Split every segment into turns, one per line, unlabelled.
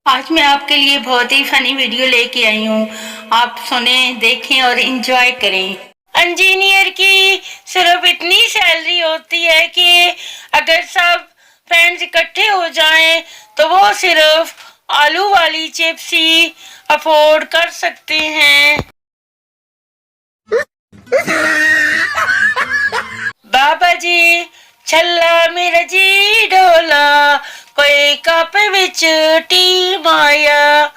آج میں آپ کے لیے بہت ہی فنی ویڈیو لے کے آئی ہوں. آپ سنیں، دیکھیں اور انجوائے کریں. انجینئر کی صرف اتنی سیلری ہوتی ہے کہ اگر سب فرینڈز اکٹھے ہو جائیں تو وہ صرف آلو والی چپس ہی افورڈ کر سکتے ہیں. بابا جی چھلا میرا جی ڈولا، کوئی کپ وچ ٹی مایا،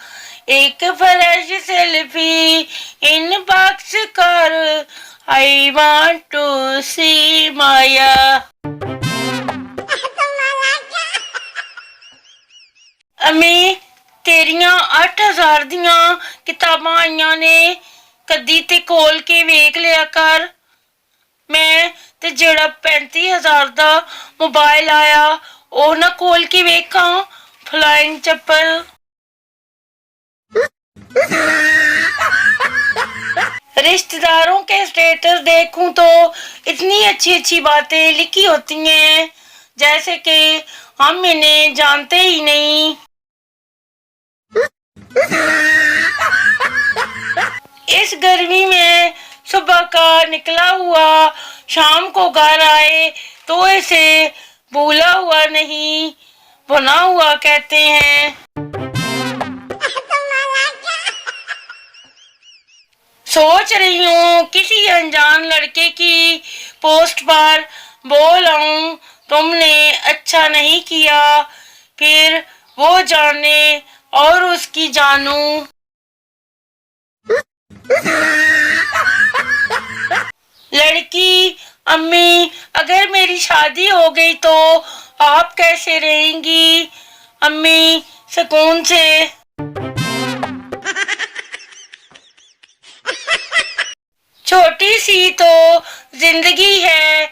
ایک فلیش سیلفی ان باکس کر، آئی وانٹ ٹو سی مایا. امی تیریاں 8000 دیاں کتاباں آئیاں نے، کدی تے کھول کے ویکھ لیا کر. میں تے جڑا 35000 دا موبائل آیا او نہ کھول کے ویکھاں، فلائنگ چپل. رشتہ داروں کے اسٹیٹس دیکھوں تو اتنی اچھی اچھی باتیں لکھی ہوتی ہیں جیسے کہ ہم انہیں جانتے ہی نہیں. اس گرمی میں صبح کا نکلا ہوا شام کو گھر آئے تو اسے بھولا ہوا نہیں بنا ہوا کہتے ہیں. سوچ رہی ہوں کسی انجان لڑکے کی پوسٹ پر بول آؤں تم نے اچھا نہیں کیا، پھر وہ جانے اور اس کی جانوں. لڑکی: امی اگر میری شادی ہو گئی تو آپ کیسے رہیں گی؟ امی: سکون سے. چھوٹی سی تو زندگی ہے،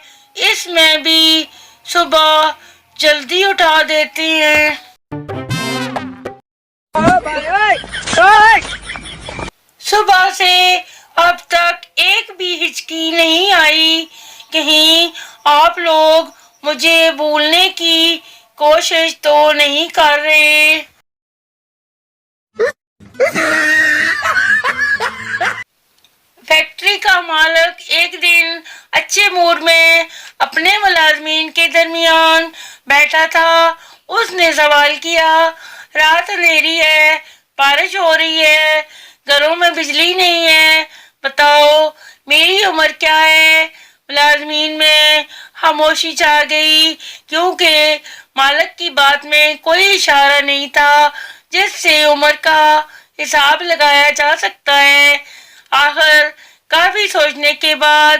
اس میں بھی صبح جلدی اٹھا دیتے ہیں. صبح سے اب تک ایک بھی ہچکی نہیں آئی، کہیں آپ لوگ مجھے بھولنے کی کوشش تو نہیں کر رہے؟ فیکٹری کا مالک ایک دن اچھے موڈ میں اپنے ملازمین کے درمیان بیٹھا تھا. اس نے سوال کیا: رات اندھیری ہے، بارش ہو رہی ہے، گھروں میں بجلی نہیں ہے، بتاؤ میری عمر کیا ہے؟ ملازمین میں خاموشی چھا گئی کیونکہ مالک کی بات میں کوئی اشارہ نہیں تھا جس سے عمر کا حساب لگایا جا سکتا ہے. آخر کافی سوچنے کے بعد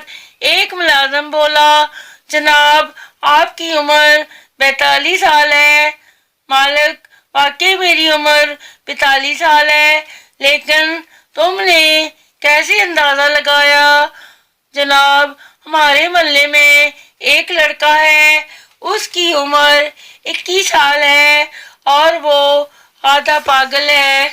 ایک ملازم بولا: جناب آپ کی عمر 42 سال ہے. مالک: واقعی میری عمر 45 سال ہے، لیکن تم نے کیسے اندازہ لگایا؟ جناب ہمارے محلے میں ایک لڑکا ہے، اس کی عمر 21 سال ہے اور وہ آدھا پاگل ہے.